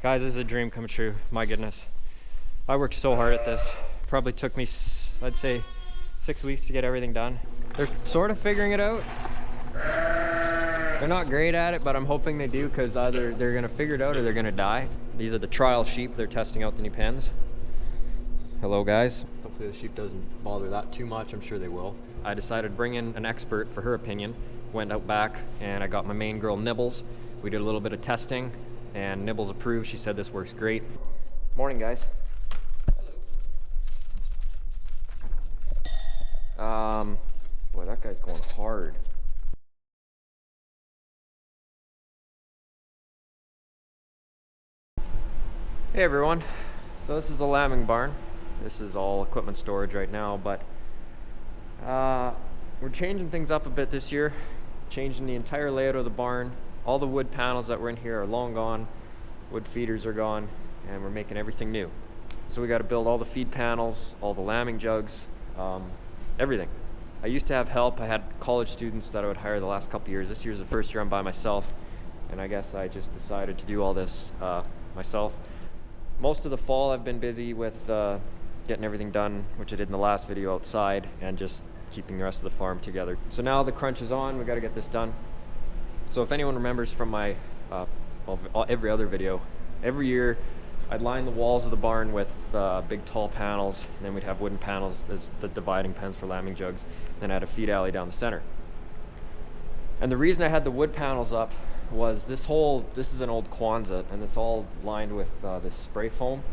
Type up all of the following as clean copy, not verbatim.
Guys, this is a dream come true. My goodness. I worked so hard at this. Probably took me, I'd say, 6 weeks to get everything done. They're sort of figuring it out. They're not great at it, but I'm hoping they do, because either they're gonna figure it out or they're gonna die. These are the trial sheep. They're testing out the new pens. Hello, guys. Hopefully the sheep doesn't bother that too much. I'm sure they will. I decided to bring in an expert for her opinion. Went out back and I got my main girl, Nibbles. We did a little bit of testing and Nibbles approved. She said this works great. Morning, guys. Boy, that guy's going hard. Hey everyone. So this is the lambing barn. This is all equipment storage right now, but we're changing things up a bit this year. Changing the entire layout of the barn. All the wood panels that were in here are long gone. Wood feeders are gone, and we're making everything new. So we got to build all the feed panels, all the lambing jugs, everything. I used to have help. I had college students that I would hire the last couple years. This year's the first year I'm by myself, and I guess I just decided to do all this myself. Most of the fall I've been busy with getting everything done, which I did in the last video outside, and just keeping the rest of the farm together. So now the crunch is on. We got to get this done. So if anyone remembers from my every other video, every year I'd line the walls of the barn with big tall panels, and then we'd have wooden panels as the dividing pens for lambing jugs. Then I had a feed alley down the center. And the reason I had the wood panels up was this is an old Quonset, and it's all lined with this spray foam.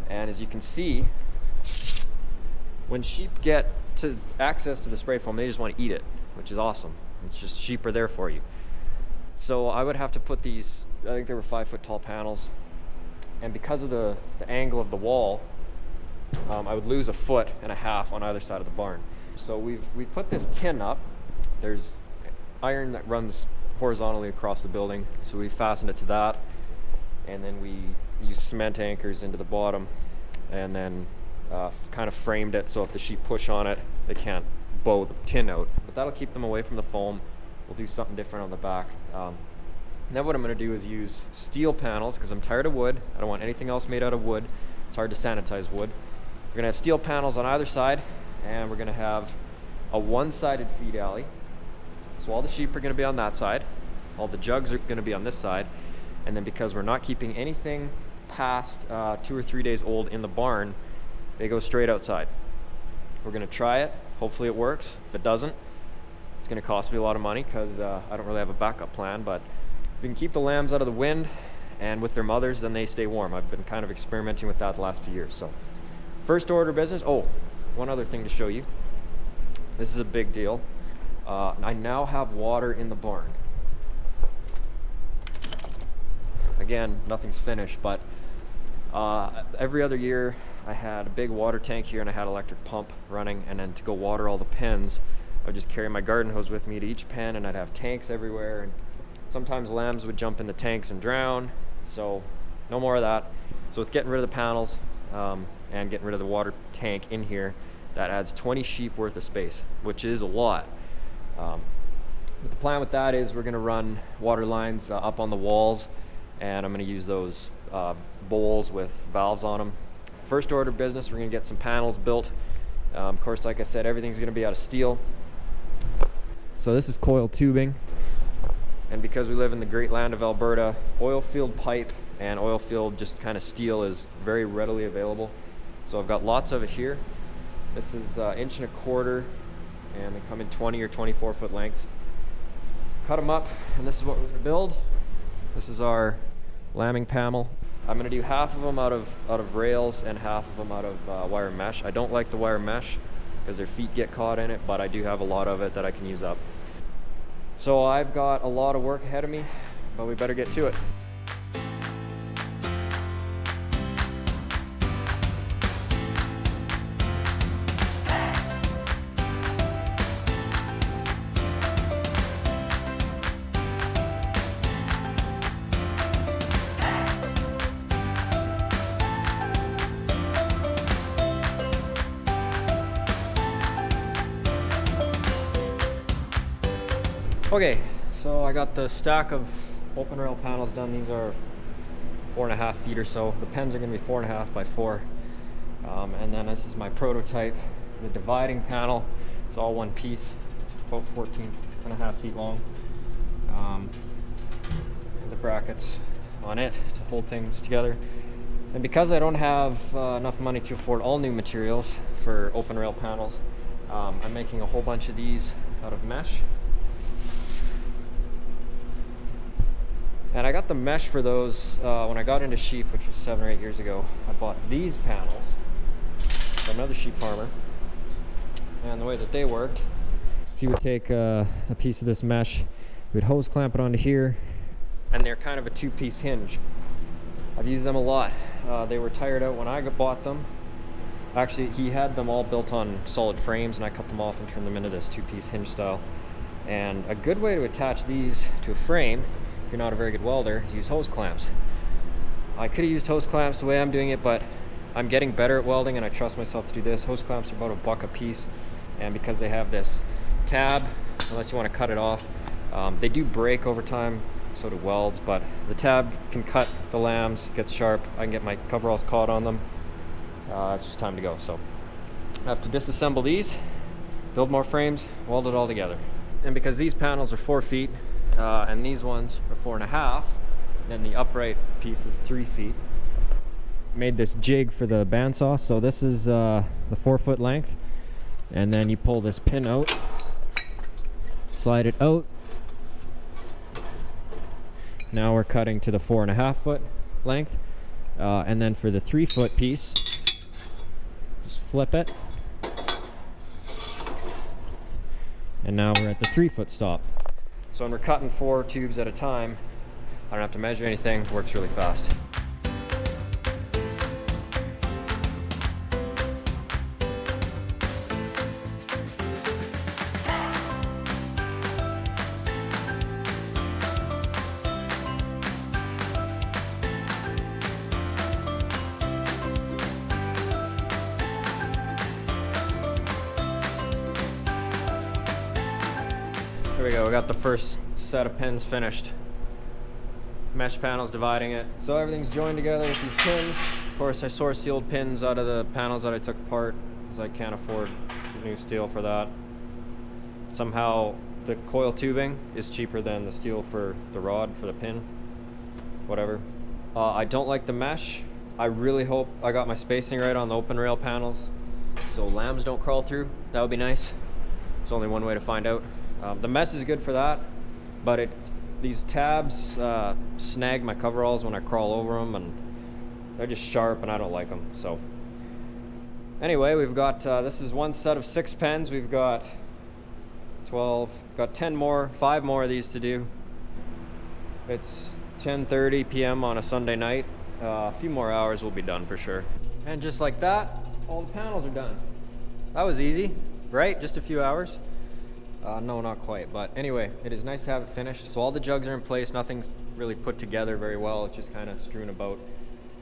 And as you can see, when sheep get to access to the spray foam, they just want to eat it, which is awesome. It's just sheep are there for you. So I would have to put these, I think they were 5-foot tall panels, and because of the angle of the wall, I would lose 1.5 feet on either side of the barn. So we've put this tin up. There's iron that runs horizontally across the building, so we fastened it to that, and then we use cement anchors into the bottom, and then kind of framed it so if the sheep push on it, they can't bow the tin out. But that'll keep them away from the foam. We'll do something different on the back. Then what I'm going to do is use steel panels, because I'm tired of wood. I don't want anything else made out of wood. It's hard to sanitize wood. We're going to have steel panels on either side, and we're going to have a one-sided feed alley. So all the sheep are going to be on that side. All the jugs are going to be on this side. And then because we're not keeping anything past 2 or 3 days old in the barn, they go straight outside. We're going to try it. Hopefully it works. If it doesn't, it's going to cost me a lot of money, because I don't really have a backup plan. But if we can keep the lambs out of the wind and with their mothers, then they stay warm. I've been kind of experimenting with that the last few years. So first order business. Oh, one other thing to show you. This is a big deal. I now have water in the barn. Again, nothing's finished, but every other year I had a big water tank here, and I had an electric pump running, and then to go water all the pens, I would just carry my garden hose with me to each pen, and I'd have tanks everywhere, and sometimes lambs would jump in the tanks and drown, so no more of that. So with getting rid of the panels and getting rid of the water tank in here, that adds 20 sheep worth of space, which is a lot. But the plan with that is we're going to run water lines up on the walls, and I'm going to use those bowls with valves on them. First order business, we're going to get some panels built. Of course, like I said, everything's going to be out of steel. So this is coil tubing, and because we live in the great land of Alberta, oil field pipe and oil field just kind of steel is very readily available. So I've got lots of it here. This is 1.25 inches, and they come in 20 or 24 foot lengths. Cut them up, and this is what we're going to build. This is our lambing panel. I'm going to do half of them out of rails and half of them out of wire mesh. I don't like the wire mesh because their feet get caught in it, but I do have a lot of it that I can use up. So I've got a lot of work ahead of me, but we better get to it. Okay, so I got the stack of open rail panels done. These are 4.5 feet or so. The pens are going to be 4.5 by 4. And then this is my prototype, the dividing panel. It's all one piece. It's about 14.5 feet long. The brackets on it to hold things together. And because I don't have enough money to afford all new materials for open rail panels, I'm making a whole bunch of these out of mesh. And I got the mesh for those when I got into sheep, which was 7 or 8 years ago. I bought these panels from another sheep farmer. And the way that they worked, so you would take a piece of this mesh, you would hose clamp it onto here, and they're kind of a 2-piece hinge. I've used them a lot. They were tired out when I bought them. Actually, he had them all built on solid frames, and I cut them off and turned them into this 2-piece hinge style. And a good way to attach these to a frame, if you're not a very good welder, is use hose clamps. I could have used hose clamps the way I'm doing it, but I'm getting better at welding and I trust myself to do this. Hose clamps are about $1 a piece, and because they have this tab, unless you want to cut it off, they do break over time, so do welds, but the tab can cut the lambs, it gets sharp, I can get my coveralls caught on them. It's just time to go. So I have to disassemble these, build more frames, weld it all together. And because these panels are 4 feet, and these ones are 4.5, then the upright piece is 3 feet. Made this jig for the bandsaw, so this is the 4-foot length, and then you pull this pin out, slide it out. Now we're cutting to the 4.5-foot length, and then for the 3-foot piece, just flip it, and now we're at the 3-foot stop. So when we're cutting 4 tubes at a time, I don't have to measure anything, it works really fast. Here we go, we got the first set of pins finished. Mesh panels dividing it. So everything's joined together with these pins. Of course, I sourced the old pins out of the panels that I took apart, because I can't afford new steel for that. Somehow the coil tubing is cheaper than the steel for the rod for the pin. Whatever. I don't like the mesh. I really hope I got my spacing right on the open rail panels so lambs don't crawl through. That would be nice. There's only one way to find out. The mesh is good for that, but these tabs snag my coveralls when I crawl over them, and they're just sharp and I don't like them. So anyway, we've got this is one set of 6 pens. We've got 12, got 10 more, 5 more of these to do. It's 10:30 p.m. on a Sunday night. A few more hours we'll be done for sure. And just like that, all the panels are done. That was easy, right? Just a few hours. No, not quite, but anyway, it is nice to have it finished. So all the jugs are in place, nothing's really put together very well, it's just kind of strewn about,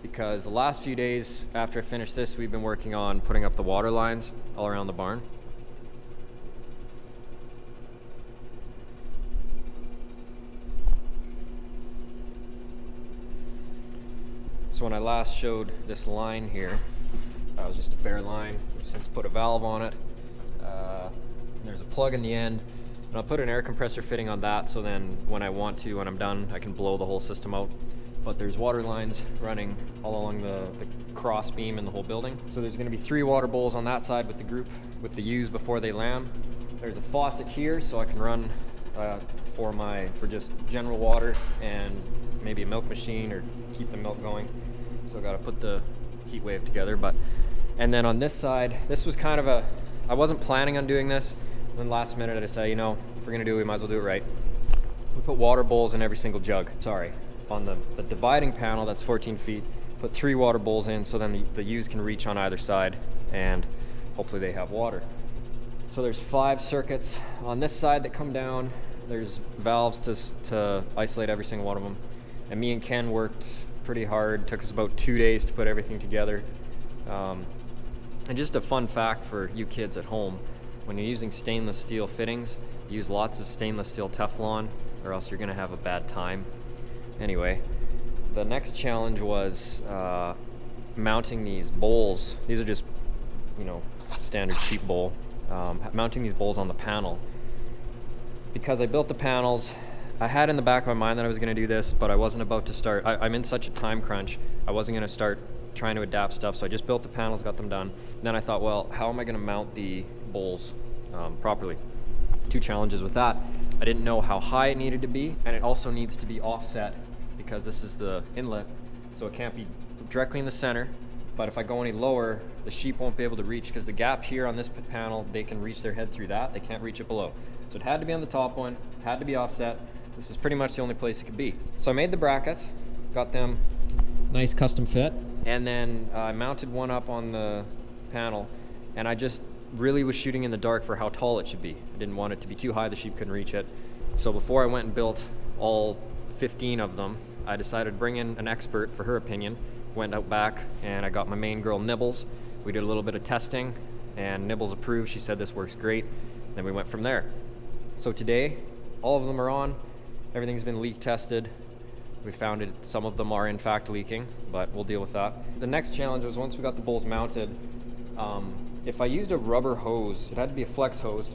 because the last few days after I finished this, we've been working on putting up the water lines all around the barn. So when I last showed this line here, that was just a bare line. We've since put a valve on it. There's a plug in the end, and I'll put an air compressor fitting on that, so then when I want to, when I'm done, I can blow the whole system out. But there's water lines running all along the cross beam in the whole building. So there's going to be 3 water bowls on that side with the group, with the ewes before they lamb. There's a faucet here, so I can run for just general water and maybe a milk machine or keep the milk going. Still got to put the heat wave together. And then on this side, this was kind of I wasn't planning on doing this. Then last minute I decided, you know, if we're gonna do it, we might as well do it right. We put water bowls in every single jug. Sorry, on the dividing panel that's 14 feet, put 3 water bowls in, so then the ewes can reach on either side, and hopefully they have water. So there's 5 circuits on this side that come down. There's valves to isolate every single one of them. And me and Ken worked pretty hard. Took us about 2 days to put everything together. And just a fun fact for you kids at home, when you're using stainless steel fittings, use lots of stainless steel Teflon, or else you're gonna have a bad time. Anyway, The next challenge was mounting these bowls. These are just, you know, standard sheep bowl. Mounting these bowls on the panel. Because I built the panels, I had in the back of my mind that I was going to do this, but I wasn't about to start. I'm in such a time crunch, I wasn't going to start trying to adapt stuff, so I just built the panels, got them done. And then I thought, well, how am I going to mount the bowls properly? Two challenges with that. I didn't know how high it needed to be, and it also needs to be offset because this is the inlet, so it can't be directly in the center. But if I go any lower, the sheep won't be able to reach, because the gap here on this panel, they can reach their head through that. They can't reach it below. So it had to be on the top one, had to be offset. This was pretty much the only place it could be. So I made the brackets, got them nice custom fit, and then I mounted one up on the panel, and I just really was shooting in the dark for how tall it should be. I didn't want it to be too high, the sheep couldn't reach it. So before I went and built all 15 of them, I decided to bring in an expert for her opinion. Went out back and I got my main girl Nibbles. We did a little bit of testing and Nibbles approved. She said this works great. Then we went from there. So today, all of them are on. Everything's been leak tested. We found it, some of them are in fact leaking, but we'll deal with that. The next challenge was, once we got the bowls mounted, if I used a rubber hose, it had to be a flex hose to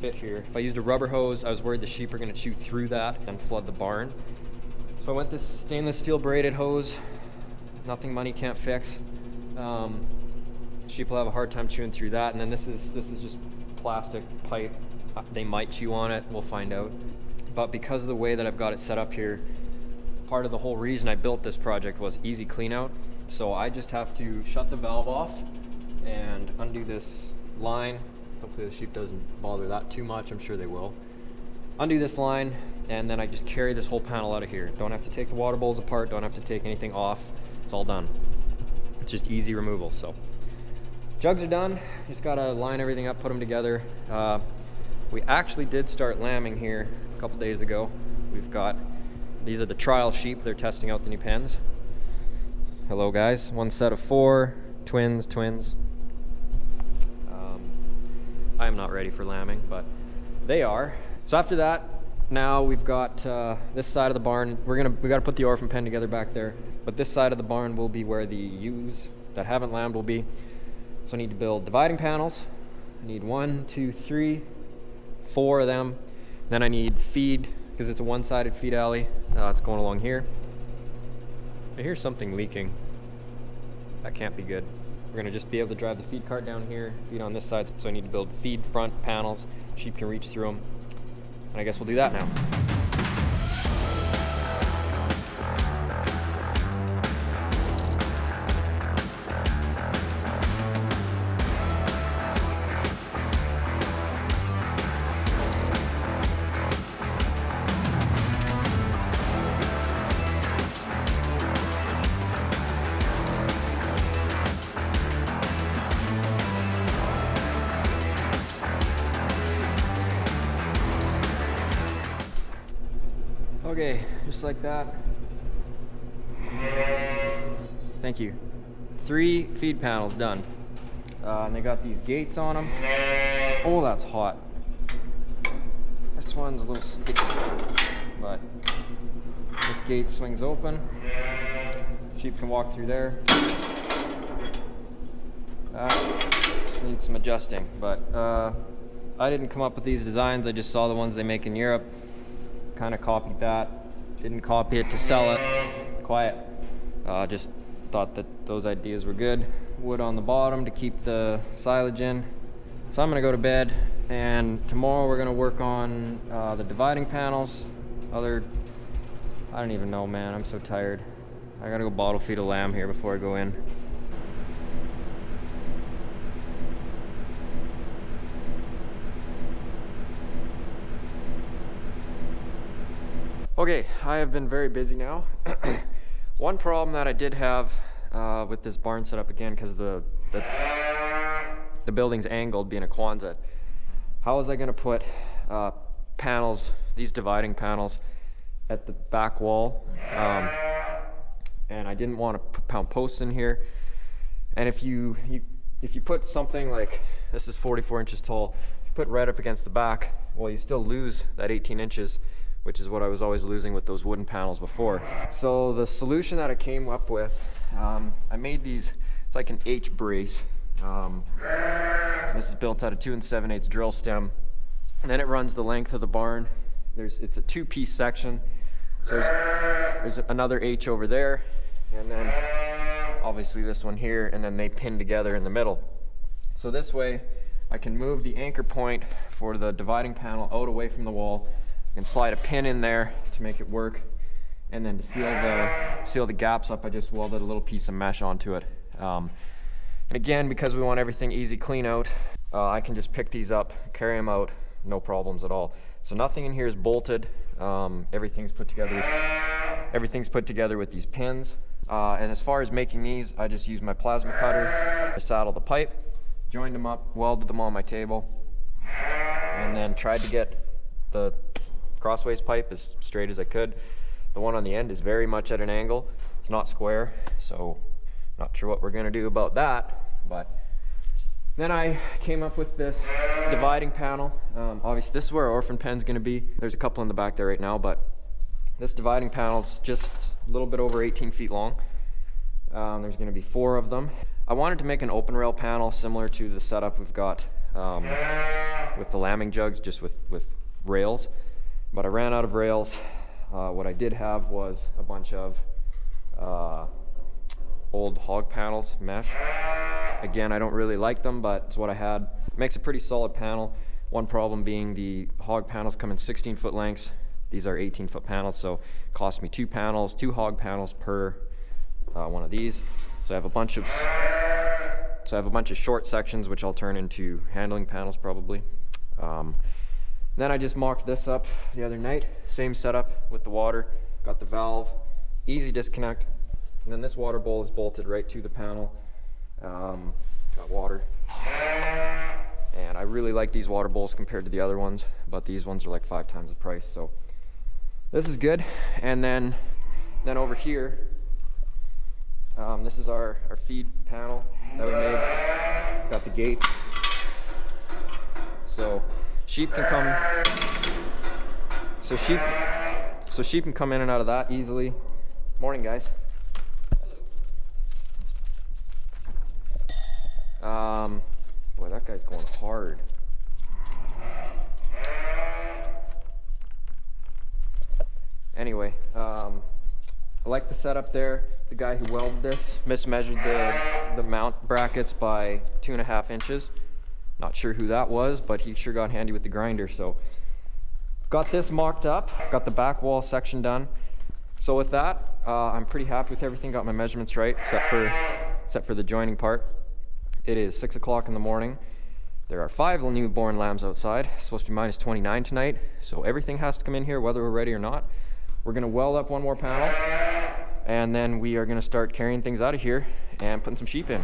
fit here. If I used a rubber hose, I was worried the sheep are gonna chew through that and flood the barn. So I went this stainless steel braided hose. Nothing money can't fix. Sheep will have a hard time chewing through that. And then this is just plastic pipe. They might chew on it, we'll find out. But because of the way that I've got it set up here, part of the whole reason I built this project was easy clean out. So I just have to shut the valve off and undo this line. Hopefully the sheep doesn't bother that too much, I'm sure they will. Undo this line, and then I just carry this whole panel out of here. Don't have to take the water bowls apart, don't have to take anything off. It's all done. It's just easy removal. So jugs are done, just gotta line everything up, put them together. We actually did start lambing here a couple days ago. We've got, these are the trial sheep, they're testing out the new pens. Hello guys, one set of 4, twins. I am not ready for lambing, but they are. So after that, now we've got this side of the barn. We gotta put the orphan pen together back there, but this side of the barn will be where the ewes that haven't lambed will be. So I need to build dividing panels. I need 1, 2, 3, 4 of them. Then I need feed, because it's a one-sided feed alley. It's going along here. I hear something leaking. That can't be good. We're gonna just be able to drive the feed cart down here, feed on this side. So I need to build feed front panels. Sheep can reach through them. And I guess we'll do that now. Okay, just like that. Thank you. 3 feed panels done. And they got these gates on them. Oh, that's hot. This one's a little sticky, but this gate swings open. Sheep can walk through there. Needs some adjusting, but I didn't come up with these designs. I just saw the ones they make in Europe. Kind of copied that. Didn't copy it to sell it. Quiet. Just thought that those ideas were good. Wood on the bottom to keep the silage in. So I'm gonna go to bed, and tomorrow we're gonna work on the dividing panels. I don't even know, man. I'm so tired. I gotta go bottle feed a lamb here before I go in. Okay, I have been very busy now. One problem that I did have with this barn setup, again, because the building's angled, being a Quonset, how was I going to put panels, these dividing panels, at the back wall? And I didn't want to put posts in here. And if you put something like, this is 44 inches tall, if you put right up against the back, well, you still lose that 18 inches which is what I was always losing with those wooden panels before. So the solution that I came up with, I made these, it's like an H brace. This is built out of 2 7/8 drill stem, and then it runs the length of the barn. It's a 2-piece section. So there's another H over there, and then obviously this one here, and then they pin together in the middle. So this way I can move the anchor point for the dividing panel out away from the wall and slide a pin in there to make it work. And then to seal the gaps up, I just welded a little piece of mesh onto it. And again, because we want everything easy clean out, I can just pick these up, carry them out, no problems at all. So nothing in here is bolted. Everything's put together with these pins. And as far as making these, I just used my plasma cutter to saddle the pipe, joined them up, welded them on my table, and then tried to get the crossways pipe as straight as I could. The one on the end is very much at an angle. It's not square, so not sure what we're gonna do about that. But then I came up with this dividing panel. Obviously this is where our orphan pen's gonna be. There's a couple in the back there right now, but this dividing panel's just a little bit over 18 feet long. There's gonna be 4 of them. I wanted to make an open rail panel similar to the setup we've got with the lambing jugs, just with rails. But I ran out of rails. What I did have was a bunch of old hog panels, mesh. Again, I don't really like them, but it's what I had. It makes a pretty solid panel. One problem being the hog panels come in 16-foot lengths. These are 18-foot panels, so it cost me 2 hog panels per one of these. So I have a bunch of short sections, which I'll turn into handling panels probably. Then I just mocked this up the other night. Same setup with the water. Got the valve, easy disconnect. And then this water bowl is bolted right to the panel. Got water. And I really like these water bowls compared to the other ones, but these ones are like 5 times the price. So this is good. And then over here, this is our feed panel that we made. Got the gate. So sheep can come in and out of that easily. Morning, guys. Boy, that guy's going hard. Anyway, I like the setup there. The guy who welded this mismeasured the mount brackets by 2.5 inches. Not sure who that was, but he sure got handy with the grinder. So got this mocked up, got the back wall section done. So with that, I'm pretty happy with everything. Got my measurements right, except for the joining part. It is 6 o'clock in the morning. There are 5 newborn lambs outside. It's supposed to be minus 29 tonight, so everything has to come in here whether we're ready or not. We're gonna weld up one more panel, and then we are gonna start carrying things out of here and putting some sheep in.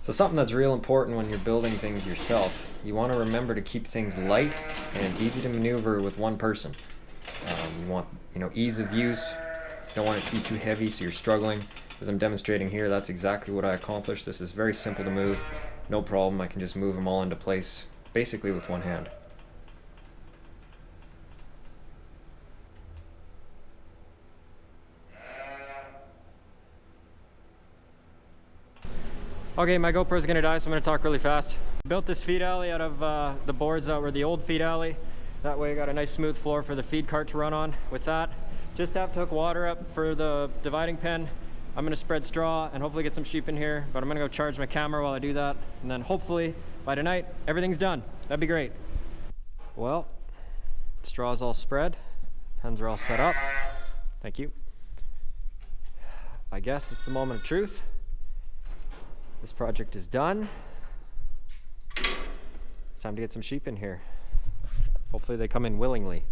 So something that's real important when you're building things yourself, you want to remember to keep things light and easy to maneuver with one person. You want, ease of use. You don't want it to be too heavy so you're struggling. As I'm demonstrating here, that's exactly what I accomplished. This is very simple to move, no problem. I can just move them all into place basically with one hand. Okay, my GoPro's gonna die, so I'm gonna talk really fast. Built this feed alley out of the boards that were the old feed alley. That way I got a nice smooth floor for the feed cart to run on. With that, just have to hook water up for the dividing pen. I'm gonna spread straw and hopefully get some sheep in here, but I'm gonna go charge my camera while I do that. And then hopefully by tonight, everything's done. That'd be great. Well, straw's all spread. Pens are all set up. Thank you. I guess it's the moment of truth. This project is done. It's time to get some sheep in here. Hopefully they come in willingly.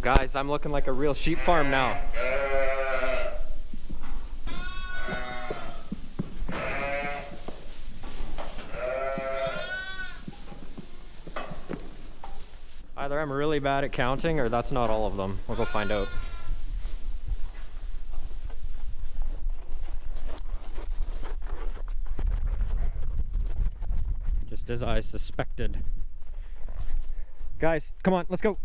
Guys, I'm looking like a real sheep farm now. Either I'm really bad at counting or that's not all of them. We'll go find out. Just as I suspected. Guys, come on, let's go.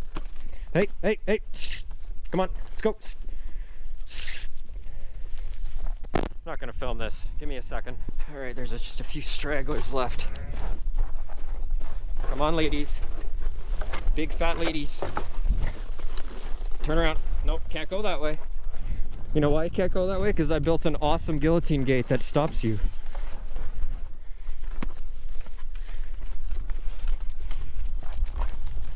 Hey, hey, hey, shh. Come on, let's go. Shh. I'm not gonna film this. Give me a second. All right, there's just a few stragglers left. Come on, ladies. Big fat ladies. Turn around. Nope, can't go that way. You know why you can't go that way? Because I built an awesome guillotine gate that stops you.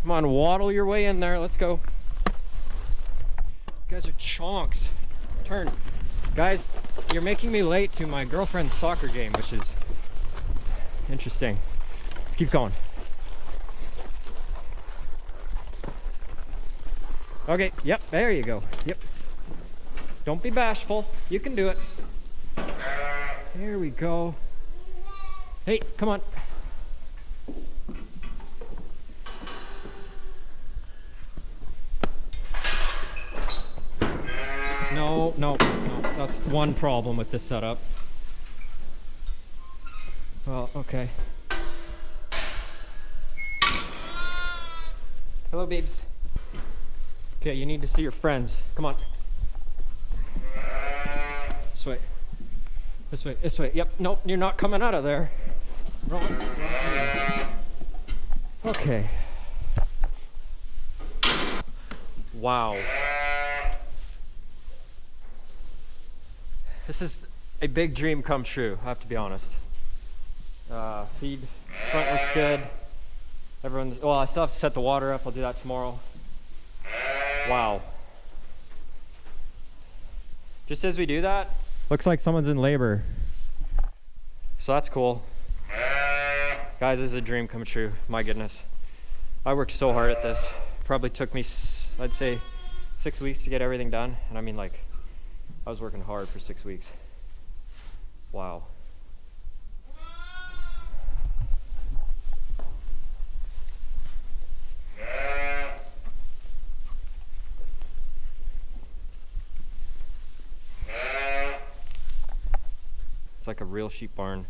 Come on, waddle your way in there. Let's go. You guys are chonks. Turn. Guys, you're making me late to my girlfriend's soccer game, which is interesting. Let's keep going. Okay, yep, there you go. Yep. Don't be bashful. You can do it. There we go. Hey, come on. No, that's one problem with this setup. Well, okay. Hello, babes. Okay, you need to see your friends. Come on. This way. This way, this way. Yep, nope, you're not coming out of there. Wrong. Okay. Wow. This is a big dream come true, I have to be honest. Feed front looks good. Everyone's, well, I still have to set the water up. I'll do that tomorrow. Wow. Just as we do that, looks like someone's in labor. So that's cool. Guys, this is a dream come true. My goodness. I worked so hard at this. Probably took me, I'd say, 6 weeks to get everything done. And I mean, like, I was working hard for 6 weeks. Wow. It's like a real sheep barn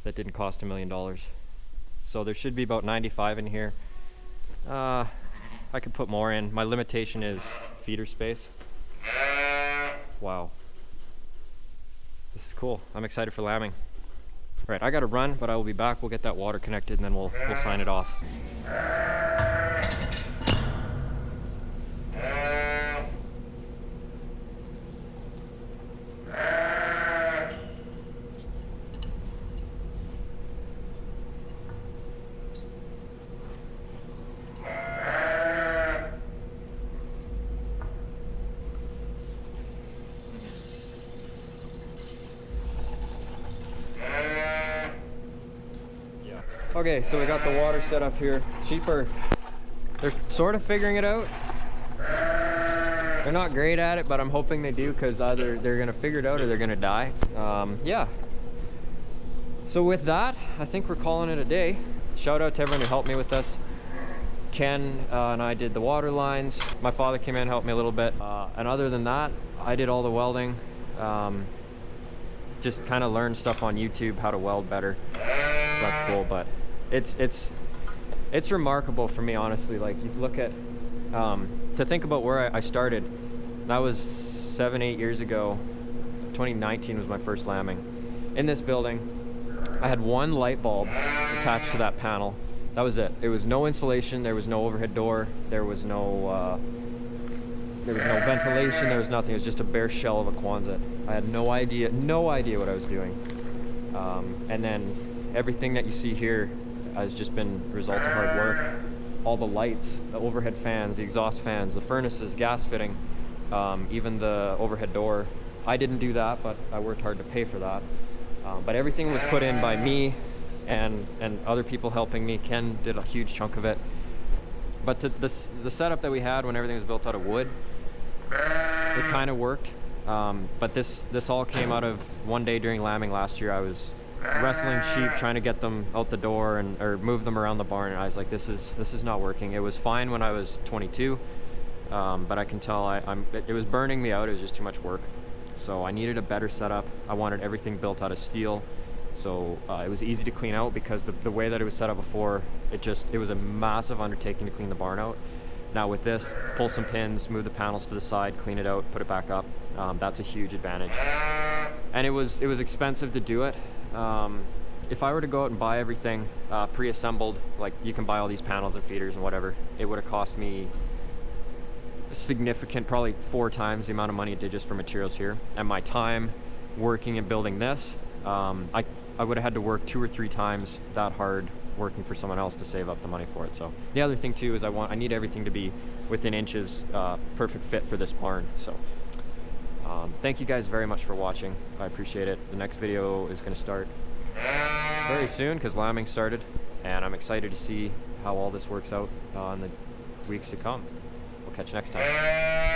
that didn't cost $1 million. So there should be about 95 in here. I could put more in. My limitation is feeder space. Wow. This is cool. I'm excited for lambing. All right, I gotta run, but I will be back. We'll get that water connected and then we'll sign it off. Okay, so we got the water set up here. Sheep they're sort of figuring it out. They're not great at it, but I'm hoping they do, because either they're gonna figure it out or they're gonna die. Yeah. So with that, I think we're calling it a day. Shout out to everyone who helped me with this. Ken and I did the water lines. My father came in and helped me a little bit. And other than that, I did all the welding. Just kind of learned stuff on YouTube, how to weld better. So that's cool, but it's remarkable for me, honestly. Like, you look at, to think about where I started, that was 7-8 years ago. 2019 was my first lambing. In this building, I had one light bulb attached to that panel. That was it. There was no insulation, there was no overhead door, there was no ventilation, there was nothing. It was just a bare shell of a Quonset. I had no idea what I was doing. And then everything that you see here has just been the result of hard work. All the lights, the overhead fans, the exhaust fans, the furnaces, gas fitting, even the overhead door. I didn't do that, but I worked hard to pay for that. But everything was put in by me and other people helping me. Ken did a huge chunk of it. But the setup that we had when everything was built out of wood, it kind of worked. But this all came out of one day during lambing last year. I was wrestling sheep, trying to get them out the door or move them around the barn, and I was like, this is not working. It was fine when I was 22, but I can tell it was burning me out. It was just too much work. So I needed a better setup. I wanted everything built out of steel, so it was easy to clean out, because the way that it was set up before, it was a massive undertaking to clean the barn out. Now with this, pull some pins, move the panels to the side, clean it out, put it back up. That's a huge advantage. And it was expensive to do it. If I were to go out and buy everything pre-assembled, like you can buy all these panels and feeders and whatever, it would have cost me significant, probably 4 times the amount of money it did just for materials here. And my time working and building this, I would have had to work 2 or 3 times that hard working for someone else to save up the money for it. So the other thing too is I need everything to be within inches, perfect fit for this barn. So thank you guys very much for watching. I appreciate it. The next video is going to start very soon, because lambing started, and I'm excited to see how all this works out in the weeks to come. We'll catch you next time.